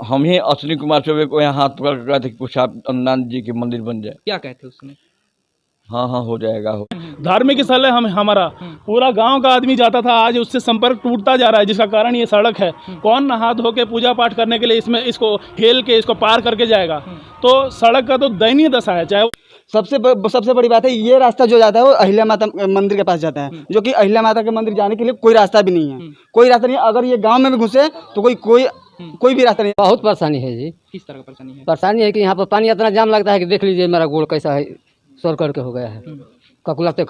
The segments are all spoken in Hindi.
हम ही अश्विनी कुमार चौबे को यहाँ हाथ पकड़ कर कहते कि कुछ आप अनुदान जी के मंदिर बन जाए। क्या कहते उसमें? हाँ हाँ हो जाएगा हो। धार्मिक स्थल है हमारा पूरा गांव का आदमी जाता था, आज उससे संपर्क टूटता जा रहा है, जिसका कारण ये सड़क है। कौन नहा धो के पूजा पाठ करने के लिए इसमें इसको हेल के इसको पार करके जाएगा? तो सड़क का तो दयनीय दशा है। चाहे सबसे बड़ी बात है, ये रास्ता जो जाता है वो अहिल्या माता मंदिर के पास जाता है, जो कि अहिल्या माता के मंदिर जाने के लिए कोई रास्ता भी नहीं है। कोई रास्ता नहीं। अगर ये गांव में भी घुसे तो कोई भी रास्ता नहीं। बहुत परेशानी है जी। किस तरह का परेशानी है? परेशानी है कि यहाँ पर पानी इतना जाम लगता है कि देख लीजिए मेरा गोड़ कैसा है, सर करके हो गया है, ककुलाते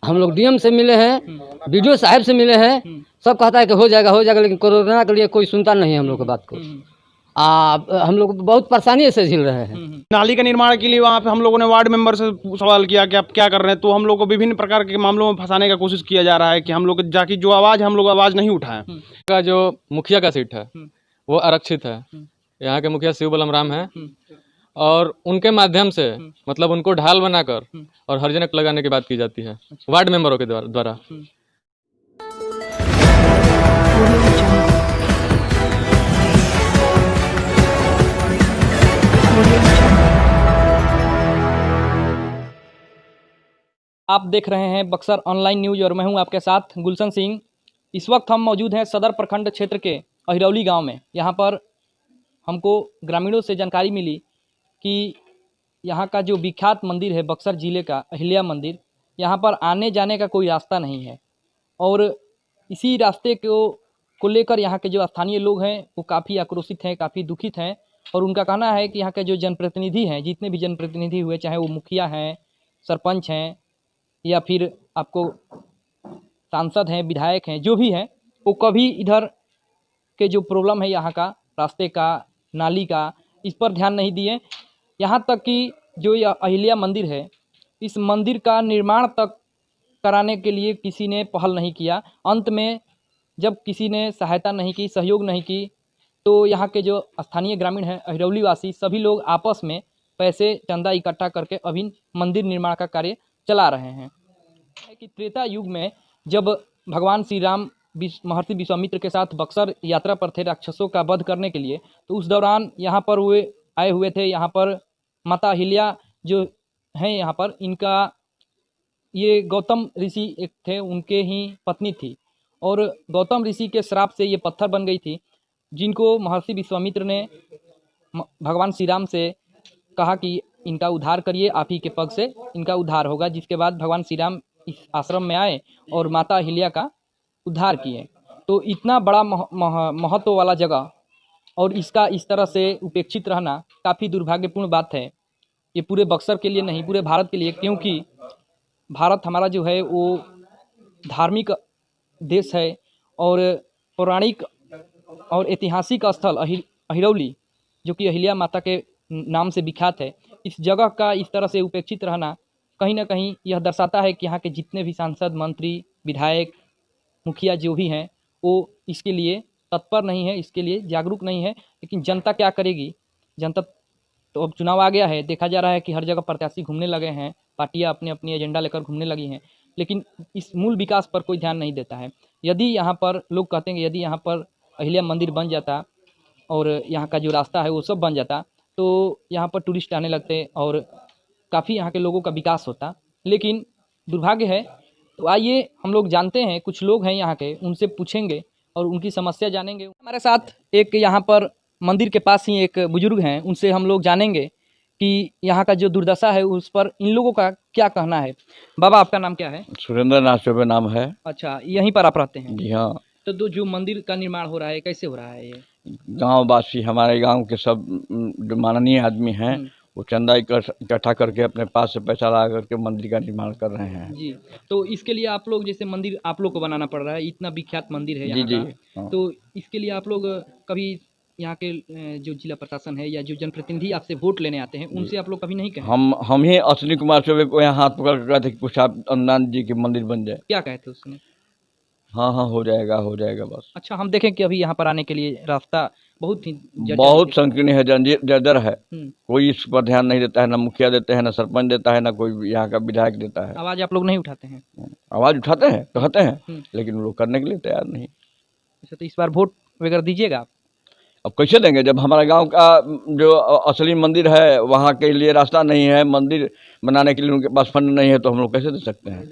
हम लोग डीएम से मिले हैं, बीडीओ साहब से मिले हैं, सब कहता है कि हो जाएगा, लेकिन कोरोना के लिए कोई सुनता नहीं है हम लोग की बात को। हम लोग बहुत परेशानी से झेल रहे हैं। नाली का निर्माण के लिए वहाँ पे हम लोगों ने वार्ड मेंबर से सवाल किया कि आप क्या कर रहे हैं, तो हम लोग को विभिन्न प्रकार के मामलों में फंसाने का कोशिश किया जा रहा है कि हम लोग जाके जो आवाज़ हम लोग आवाज़ नहीं उठाएं। का जो मुखिया का सीट है वो आरक्षित है। यहाँ के मुखिया शिव बलमराम है और उनके माध्यम से मतलब उनको ढाल बनाकर और हरजनक लगाने की बात की जाती है वार्ड मेंबरों के द्वारा। आप देख रहे हैं बक्सर ऑनलाइन न्यूज और मैं हूं आपके साथ गुलशन सिंह। इस वक्त हम मौजूद हैं सदर प्रखंड क्षेत्र के अहिरौली गांव में। यहां पर हमको ग्रामीणों से जानकारी मिली कि यहां का जो विख्यात मंदिर है बक्सर ज़िले का अहिल्या मंदिर, यहां पर आने जाने का कोई रास्ता नहीं है और इसी रास्ते को लेकर यहां के जो स्थानीय लोग हैं वो काफ़ी आक्रोशित हैं, काफ़ी दुखित हैं और उनका कहना है कि यहाँ के जो जनप्रतिनिधि हैं, जितने भी जनप्रतिनिधि हुए, चाहे वो मुखिया हैं, सरपंच हैं या फिर आपको सांसद हैं, विधायक हैं, जो भी हैं, वो कभी इधर के जो प्रॉब्लम है यहाँ का रास्ते का, नाली का, इस पर ध्यान नहीं दिए। यहाँ तक कि जो यह अहिल्या मंदिर है, इस मंदिर का निर्माण तक कराने के लिए किसी ने पहल नहीं किया। अंत में जब किसी ने सहायता नहीं की, सहयोग नहीं की, तो यहाँ के जो स्थानीय ग्रामीण हैं, अहिरौली वासी, सभी लोग आपस में पैसे चंदा इकट्ठा करके अभी मंदिर निर्माण का कार्य चला रहे हैं। कि त्रेता युग में जब भगवान श्री राम महर्षि विश्वामित्र के साथ बक्सर यात्रा पर थे राक्षसों का वध करने के लिए, तो उस दौरान यहाँ पर वे आए हुए थे। यहाँ पर माता अहिल्या जो हैं यहाँ पर, इनका ये गौतम ऋषि एक थे, उनके ही पत्नी थी और गौतम ऋषि के श्राप से ये पत्थर बन गई थी, जिनको महर्षि विश्वामित्र ने भगवान श्री राम से कहा कि इनका उद्धार करिए, आप ही के पग से इनका उद्धार होगा। जिसके बाद भगवान श्री राम इस आश्रम में आए और माता अहिल्या का उद्धार किए। तो इतना बड़ा महत्व वाला जगह और इसका इस तरह से उपेक्षित रहना काफ़ी दुर्भाग्यपूर्ण बात है। ये पूरे बक्सर के लिए नहीं, पूरे भारत के लिए, क्योंकि भारत हमारा जो है वो धार्मिक देश है और पौराणिक और ऐतिहासिक स्थल अहिरौली, जो कि अहिल्या माता के नाम से विख्यात है, इस जगह का इस तरह से उपेक्षित रहना कहीं ना कहीं यह दर्शाता है कि यहाँ के जितने भी सांसद, मंत्री, विधायक, मुखिया जो भी हैं, वो इसके लिए तत्पर नहीं है, इसके लिए जागरूक नहीं है। लेकिन जनता क्या करेगी? जनता तो अब चुनाव आ गया है, देखा जा रहा है कि हर जगह प्रत्याशी घूमने लगे हैं, पार्टियां अपने अपनी एजेंडा लेकर घूमने लगी हैं, लेकिन इस मूल विकास पर कोई ध्यान नहीं देता है। यदि यहाँ पर लोग कहते हैं कि यदि यहाँ पर अहिल्या मंदिर बन जाता और यहाँ का जो रास्ता है वो सब बन जाता, तो यहाँ पर टूरिस्ट आने लगते और काफ़ी यहाँ के लोगों का विकास होता। लेकिन दुर्भाग्य है। तो आइए हम लोग जानते हैं, कुछ लोग हैं यहाँ के, उनसे पूछेंगे और उनकी समस्या जानेंगे। हमारे साथ एक यहाँ पर मंदिर के पास ही एक बुजुर्ग हैं, उनसे हम लोग जानेंगे कि यहाँ का जो दुर्दशा है उस पर इन लोगों का क्या कहना है। बाबा, आपका नाम क्या है? सुरेंद्र नाथ चौबे नाम है। अच्छा, यहीं पर आप रहते हैं? जी हाँ। तो जो मंदिर का निर्माण हो रहा है, कैसे हो रहा है ये? गाँव वासी, हमारे गाँव के सब जो माननीय आदमी हैं, वो चंदा इकट्ठा करके अपने पास से पैसा ला करके मंदिर का निर्माण कर रहे हैं। जी, तो इसके लिए आप लोग, जैसे मंदिर आप लोग को बनाना पड़ रहा है, इतना विख्यात मंदिर है यहाँ जी का, हाँ। तो इसके लिए आप लोग कभी यहाँ के जो जिला प्रशासन है या जो जनप्रतिनिधि आपसे वोट लेने आते हैं, उनसे आप लोग कभी नहीं कहे? हम ही अश्विनी कुमार चौबे को यहाँ हाथ पकड़ कर कहते कि कुछ आप अनुदान जी के मंदिर बन जाए। क्या कहते उसमें? हाँ हाँ हो जाएगा बस। अच्छा, हम देखें कि अभी यहाँ पर आने के लिए रास्ता बहुत ही बहुत संकीर्ण है, जर्जर है। कोई इस पर ध्यान नहीं देता है, ना मुखिया देते हैं, ना सरपंच देता है, ना कोई यहाँ का विधायक देता है। आवाज़ आप लोग नहीं उठाते हैं? आवाज़ उठाते हैं, कहते हैं, लेकिन वो लोग करने के लिए तैयार नहीं। अच्छा, तो इस बार वोट वगैरह दीजिएगा आप? अब कैसे देंगे जब हमारा गांव का जो असली मंदिर है वहाँ के लिए रास्ता नहीं है, मंदिर बनाने के लिए उनके पास फंड नहीं है, तो हम लोग कैसे दे सकते हैं।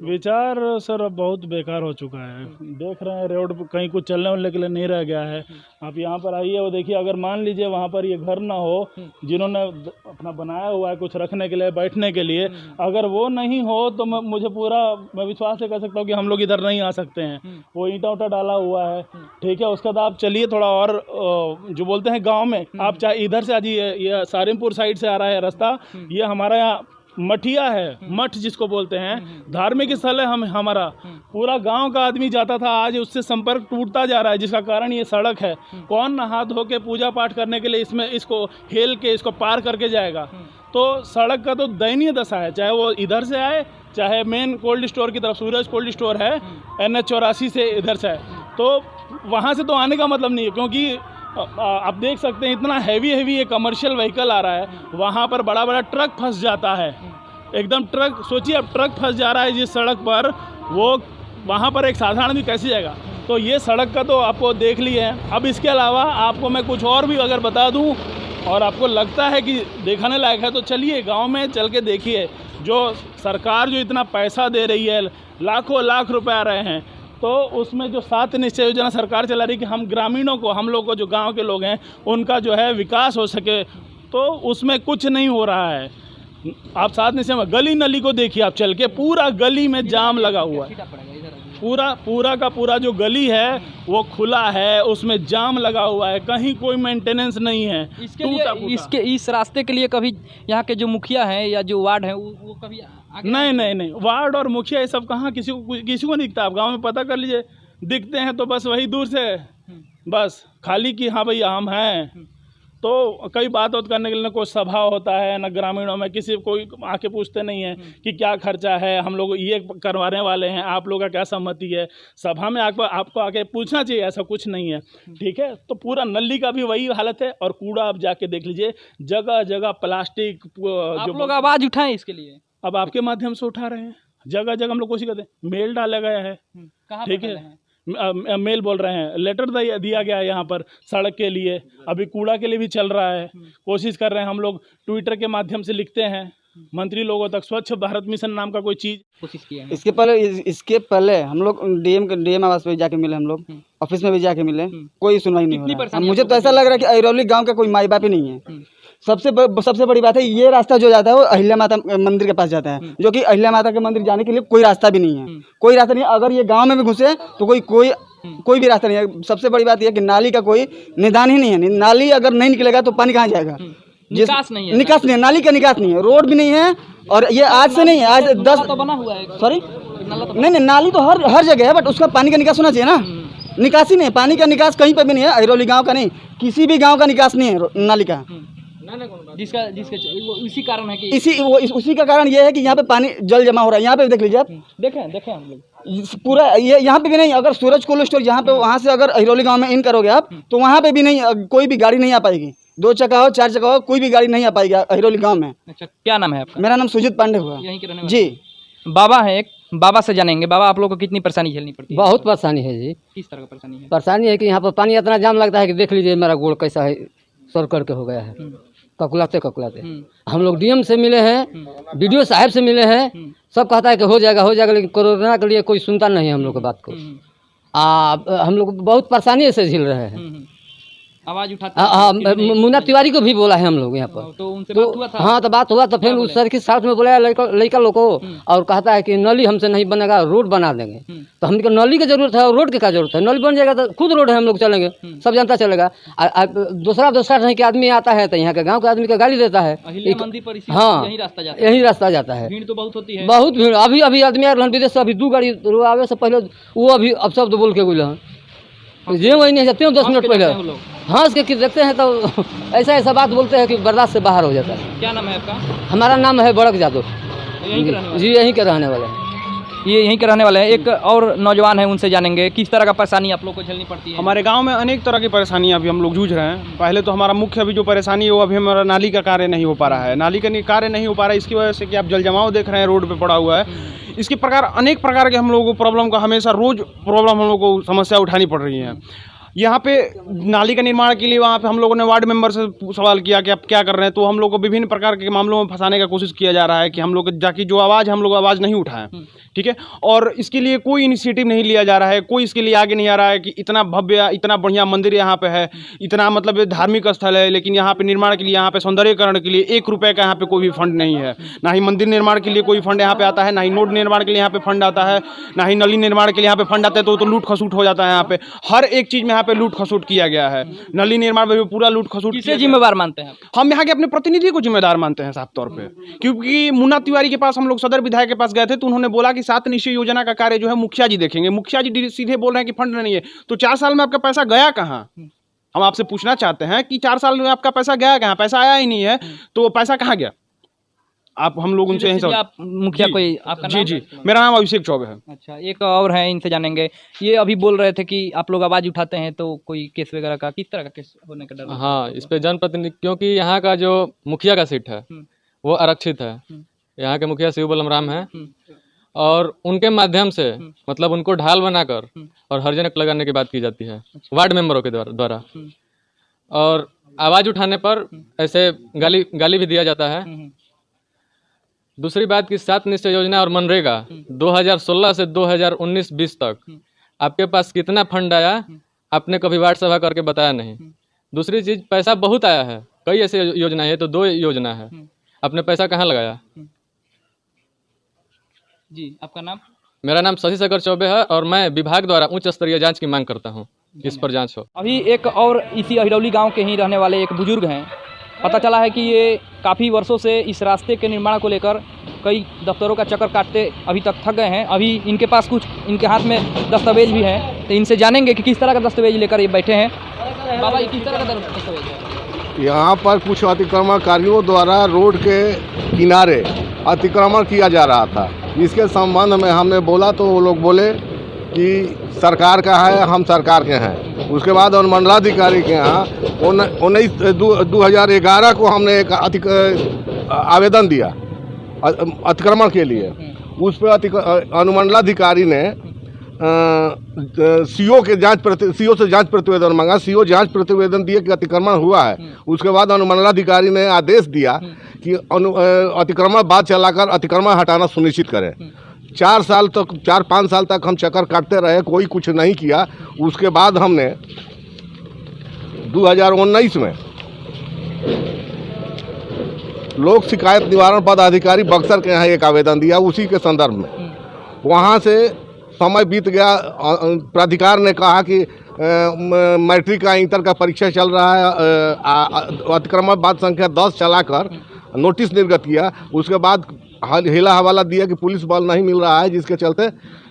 विचार सर अब बहुत बेकार हो चुका है। देख रहे हैं रोड पर कहीं कुछ चलने वाले के लिए नहीं रह गया है। आप यहाँ पर आइए और देखिए, अगर मान लीजिए वहाँ पर ये घर ना हो जिन्होंने अपना बनाया हुआ है कुछ रखने के लिए, बैठने के लिए, अगर वो नहीं हो तो मैं विश्वास से कह सकता हूँ कि हम लोग इधर नहीं आ सकते हैं। वो ईंटा उटा डाला हुआ है, ठीक है। उसके बाद आप चलिए थोड़ा और जो बोलते हैं गाँव में, आप चाहे इधर से आजिए, ये सारिमपुर साइड से आ रहा है रास्ता, ये हमारा यहाँ मठिया है, मठ जिसको बोलते हैं, धार्मिक स्थल है। हमारा पूरा गांव का आदमी जाता था, आज उससे संपर्क टूटता जा रहा है, जिसका कारण ये सड़क है। कौन नहा धो के पूजा पाठ करने के लिए इसको हेल के इसको पार करके जाएगा। तो सड़क का तो दयनीय दशा है, चाहे वो इधर से आए, चाहे मेन कोल्ड स्टोर की तरफ, सूरज कोल्ड स्टोर है NH 84 से इधर से आए, तो वहाँ से तो आने का मतलब नहीं है, क्योंकि आप देख सकते हैं इतना हैवी ये कमर्शियल व्हीकल आ रहा है, वहाँ पर बड़ा बड़ा ट्रक फंस जाता है, एकदम ट्रक। सोचिए अब ट्रक फंस जा रहा है जिस सड़क पर, वो वहाँ पर एक साधारण भी कैसे जाएगा। तो ये सड़क का तो आपको देख लिए हैं। अब इसके अलावा आपको मैं कुछ और भी अगर बता दूँ और आपको लगता है कि देखने लायक है, तो चलिए गांव में चल के देखिए। जो सरकार जो इतना पैसा दे रही है, लाखों लाख रुपए आ रहे हैं, तो उसमें जो 7 निश्चय योजना सरकार चला रही है कि हम ग्रामीणों को, हम लोग को, जो गांव के लोग हैं, उनका जो है विकास हो सके, तो उसमें कुछ नहीं हो रहा है। आप 7 निश्चय में गली नली को देखिए, आप चल के पूरा गली में जाम लगा हुआ है, पूरा का पूरा जो गली है वो खुला है, उसमें जाम लगा हुआ है, कहीं कोई मेंटेनेंस नहीं है। इस रास्ते के लिए कभी यहाँ के जो मुखिया हैं या जो वार्ड है वो कभी नहीं, वार्ड और मुखिया ये सब कहाँ किसी को नहीं दिखता। आप गांव में पता कर लीजिए, दिखते हैं तो बस वही दूर से, बस खाली कि हाँ भैया हम हैं। तो कई बात करने के लिए न कोई सभा होता है, न ग्रामीणों में किसी कोई आके पूछते नहीं है कि क्या खर्चा है, हम लोग ये करवाने वाले हैं, आप लोगों का क्या सहमति है। सभा में आपको आके पूछना चाहिए, ऐसा कुछ नहीं है, ठीक है। तो पूरा नली का भी वही हालत है, और कूड़ा आप जाके देख लीजिए, जगह जगह प्लास्टिक। आप लोग आवाज़ उठाएं इसके लिए, अब आपके माध्यम से उठा रहे हैं, जगह जगह हम लोग कोशिश करते हैं। मेल डाला गया है, ठीक है, मेल बोल रहे हैं, लेटर दिया गया है यहाँ पर सड़क के लिए, अभी कूड़ा के लिए भी चल रहा है। कोशिश कर रहे हैं हम लोग, ट्विटर के माध्यम से लिखते हैं मंत्री लोगों तक, स्वच्छ भारत मिशन नाम का कोई चीज़ कोशिश किया है। इसके पहले हम लोग डीएम आवास पे जाके मिले, हम लोग ऑफिस में भी जाके मिले, कोई सुनवाई नहीं हो रहा है। मुझे तो ऐसा लग रहा है कि अहिरौली गाँव का कोई माई बाप ही नहीं है। सबसे बड़ी बात है, ये रास्ता जो जाता है वो अहिल्या माता मंदिर के पास जाता है, जो कि अहिल्या माता के मंदिर जाने के लिए कोई रास्ता भी नहीं है, कोई रास्ता नहीं है। अगर ये गांव में भी घुसे तो कोई भी रास्ता नहीं है। सबसे बड़ी बात यह है कि नाली का कोई निदान ही नहीं है। नाली अगर नहीं निकलेगा तो पानी कहाँ जाएगा? निकास नहीं है, नाली का निकास नहीं है, रोड भी नहीं है। और ये आज से नहीं है, आज 10 तो बना हुआ है, सॉरी नहीं, नाली तो हर जगह है, बट उसका पानी का निकास होना चाहिए ना। निकासी नहीं है, पानी का निकास कहीं पर भी नहीं है। अहिरौली गाँव का नहीं, किसी भी गाँव का निकास नहीं है नाली का। जिसका इसी कारण है कि उसी का कारण ये है कि यहाँ पे पानी जल जमा हो रहा है। यहाँ पे देख लीजिए आप, देखें हम लोग पूरा ये यहाँ पे भी नहीं। अगर सूरज कोल्ड स्टोर यहाँ पे, वहाँ से अगर अहिरौली गांव में इन करोगे आप, तो वहाँ पे भी नहीं, कोई भी गाड़ी नहीं आ पाएगी। 2 चक्का हो 4 चक्का हो, कोई भी गाड़ी नहीं आ पाएगी अहिरौली गाँव में। अच्छा, क्या नाम है आपका? मेरा नाम सुजीत पांडे हुआ। यहीं के रहने वाले? जी। बाबा है, एक बाबा से जानेंगे। बाबा, आप लोग को कितनी परेशानी झेलनी पड़ती है? बहुत परेशानी है जी। किस तरह का परेशानी है? परेशानी है कि यहाँ पर पानी इतना जाम लगता है कि देख लीजिए मेरा गोड़ कैसा है, सर करके हो गया है, ककुलाते हम लोग डीएम से मिले हैं, BDO साहब से मिले हैं, सब कहता है कि हो जाएगा, लेकिन कोरोना के लिए कोई सुनता नहीं है हम लोग की बात को। हम लोग बहुत परेशानी से झेल रहे हैं। आवाज उठाते हैं। मुन्ना तिवारी को भी बोला है हम लोग यहाँ पर, तो उनसे बात हुआ था? हाँ, तो बात हुआ, तो फिर उस सर के साथ में बोला लड़का लोग को, और कहता है कि नली हमसे नहीं बनेगा, रोड बना देंगे। तो हमने कहा नली की जरूरत है और रोड की क्या जरूरत है? नली बन जाएगा तो खुद रोड है, हम लोग चलेंगे, सब जनता चलेगा। दूसरा नहीं कि आदमी आता है तो यहाँ के गाँव के आदमी का गाली देता है। हाँ, यही रास्ता जाता है, भीड़ तो बहुत होती है, बहुत भीड़। अभी आदमी आ रहा विदेश से, अभी 2 गाड़ी आवे से पहले वो अभी अब शब्द बोल के बोले जे वही नहीं जाते हैं 10 मिनट पहले हंस के देखते हैं तो ऐसा बात बोलते हैं कि बर्दाश्त से बाहर हो जाता है। क्या नाम है आपका? हमारा नाम है बड़क यादव जी, यहीं के रहने वाले हैं। ये यहीं के रहने वाले हैं। एक और नौजवान है, उनसे जानेंगे किस तरह का परेशानी आप लोग को झेलनी पड़ती है। हमारे गांव में अनेक तरह की परेशानियां अभी हम लोग जूझ रहे हैं। पहले तो हमारा मुख्य अभी जो परेशानी है वो अभी हमारा नाली का कार्य नहीं हो पा रहा है। नाली का कार्य नहीं हो पा रहा है, इसकी वजह से कि आप जल जमाव देख रहे हैं, रोड पे पड़ा हुआ है। इसके प्रकार अनेक प्रकार के हम लोगों को प्रॉब्लम का हमेशा रोज प्रॉब्लम हम लोग को समस्या उठानी पड़ रही है। यहाँ पे नाली का निर्माण के लिए वहाँ पे हम लोगों ने वार्ड मेंबर से सवाल किया कि आप क्या कर रहे हैं, तो हम लोग को विभिन्न प्रकार के मामलों में फंसाने का कोशिश किया जा रहा है कि हम लोग जाकि जो आवाज़ हम लोग आवाज़ नहीं उठाएं, ठीक है। और इसके लिए कोई इनिशिएटिव नहीं लिया जा रहा है, कोई इसके लिए आगे नहीं आ रहा है कि इतना भव्य इतना बढ़िया मंदिर यहाँ पे है, इतना मतलब धार्मिक स्थल है, लेकिन यहाँ पे निर्माण के लिए यहाँ पे सौंदर्यीकरण के लिए 1 रुपये का यहाँ पे कोई भी फंड नहीं है। ना ही मंदिर निर्माण के लिए कोई फंड यहाँ पे आता है, ना ही रोड निर्माण के लिए यहाँ पे फंड आता है, ना ही नली निर्माण के लिए यहाँ पे फंड आता है। तो लूट खसूट हो जाता है यहाँ पे, हर एक चीज़ में यहाँ पे लूट खसूट किया गया है। नली निर्माण में भी पूरा लूट खसूट। किसे जिम्मेवार मानते हैं? हम यहाँ के अपने प्रतिनिधि को जिम्मेदार मानते हैं साफ तौर पे, क्योंकि मुन्ना तिवारी के पास हम लोग सदर विधायक के पास गए थे तो उन्होंने बोला कि 7 निश्चय योजना का कार्य जो है मुखिया जी देखेंगे। मुखिया जी सीधे बोल रहे हैं कि फंड नहीं है, तो 4 साल में आपका पैसा गया कहाँ? हम आपसे पूछना चाहते हैं कि 4 साल में आपका पैसा गया कहाँ? पैसा आया ही नहीं है, तो पैसा कहाँ गया? आप हम लोग उनसे आप मुखिया कोई आपका नाम? जी, मेरा नाम अभिषेक चौबे है। अच्छा, एक और है, इनसे जानेंगे। ये अभी बोल रहे थे कि आप लोग आवाज़ उठाते हैं तो कोई केस वगैरह का, किस तरह का केस होने का डर? हाँ, इस पे जनप्रतिनिधि, क्योंकि यहाँ का जो मुखिया का सीट है वो आरक्षित है। यहाँ के मुखिया शिव बलम राम है, और उनके माध्यम से मतलब उनको ढाल बनाकर और हर्जनक लगाने की बात की जाती है वार्ड मेंबरों के द्वारा। और आवाज़ उठाने पर ऐसे गाली भी दिया जाता है। दूसरी बात की 7 निश्चय योजना और मनरेगा 2016 से 2019-20 तक आपके पास कितना फंड आया, आपने कभी वार्ड सभा करके बताया नहीं। दूसरी चीज़, पैसा बहुत आया है, कई ऐसे योजना है, तो 2 योजना है, आपने पैसा कहाँ लगाया? जी, आपका नाम? मेरा नाम शशि शेखर चौबे है, और मैं विभाग द्वारा उच्च स्तरीय जांच की मांग करता हूं, इस पर जांच हो। अभी एक और इसी अहिरौली गांव के ही रहने वाले एक बुजुर्ग हैं। पता चला है कि ये काफ़ी वर्षों से इस रास्ते के निर्माण को लेकर कई दफ्तरों का चक्कर काटते अभी तक थक गए हैं। अभी इनके पास कुछ इनके हाथ में दस्तावेज भी हैं, तो इनसे जानेंगे कि किस तरह का दस्तावेज लेकर ये बैठे हैं। बाबा, ये किस तरह का दस्तावेज है? यहाँ पर कुछ अतिक्रमणकारियों द्वारा रोड के किनारे अतिक्रमण किया जा रहा था। इसके संबंध में हमने बोला तो वो लोग बोले कि सरकार का है, हम सरकार के हैं। उसके बाद अनुमंडलाधिकारी के यहाँ 2011 को हमने एक आवेदन दिया अतिक्रमण के लिए। उस पर अनुमंडलाधिकारी ने सीओ से जांच प्रतिवेदन मांगा। सीओ जांच प्रतिवेदन दिए कि अतिक्रमण हुआ है। उसके बाद अनुमंडलाधिकारी ने आदेश दिया कि अतिक्रमण बाद चलाकर अतिक्रमण हटाना सुनिश्चित करें। 4-5 साल तक हम चक्कर काटते रहे, कोई कुछ नहीं किया। उसके बाद हमने 2019 में लोक शिकायत निवारण पदाधिकारी बक्सर के यहाँ एक आवेदन दिया, उसी के संदर्भ में। वहाँ से समय बीत गया। प्राधिकार ने कहा कि मैट्रिक का इंटर का परीक्षा चल रहा है। अतिक्रमण बाद संख्या 10 चलाकर नोटिस निर्गत किया। उसके बाद हिला हवाला दिया कि पुलिस बल नहीं मिल रहा है, जिसके चलते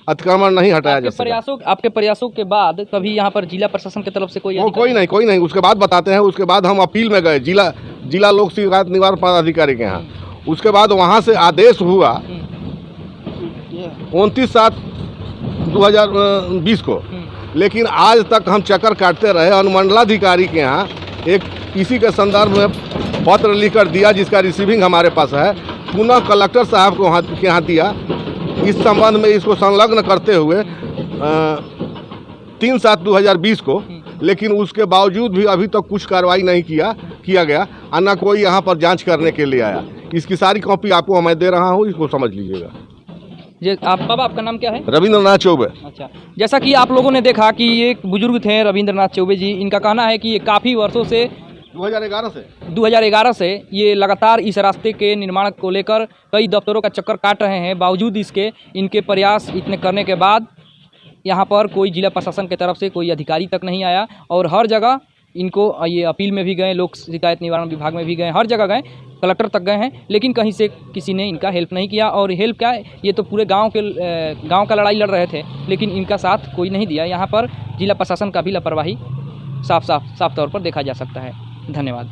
अतिक्रमण नहीं हटाया जा सका। आपके प्रयासों के बाद कभी यहाँ पर जिला प्रशासन की तरफ से कोई नहीं। उसके बाद बताते हैं। उसके बाद हम अपील में गए जिला लोक शिकायत निवारण पदाधिकारी के यहाँ। उसके बाद वहाँ से आदेश हुआ 29/7/2020 को, लेकिन आज तक हम चक्कर काटते रहे। अनुमंडलाधिकारी के यहाँ एक इसी के संदर्भ में पत्र लिखकर दिया, जिसका रिसीविंग हमारे पास है। पुनः कलेक्टर साहब को के यहाँ दिया। इस संबंध में इसको संलग्न करते हुए 3/7/2020 को, लेकिन उसके बावजूद भी अभी तक कुछ कार्रवाई नहीं किया गया, और न कोई यहाँ पर जांच करने के लिए आया। इसकी सारी कॉपी आपको मैं दे रहा हूँ, इसको समझ लीजिएगा। बाबा, आपका नाम क्या है? रविंद्रनाथ चौबे। अच्छा, जैसा कि आप लोगों ने देखा कि ये एक बुजुर्ग थे रविंद्रनाथ चौबे जी। इनका कहना है कि ये काफ़ी वर्षों से 2011 से ये लगातार इस रास्ते के निर्माण को लेकर कई दफ्तरों का चक्कर काट रहे हैं। बावजूद इसके इनके प्रयास इतने करने के बाद यहाँ पर कोई जिला प्रशासन की तरफ से कोई अधिकारी तक नहीं आया, और हर जगह इनको ये अपील में भी गए, लोक शिकायत निवारण विभाग में भी गए, हर जगह गए, कलेक्टर तक गए हैं, लेकिन कहीं से किसी ने इनका हेल्प नहीं किया। और हेल्प क्या है, ये तो पूरे गांव का लड़ाई लड़ रहे थे, लेकिन इनका साथ कोई नहीं दिया। यहाँ पर जिला प्रशासन का भी लापरवाही साफ तौर पर देखा जा सकता है। धन्यवाद।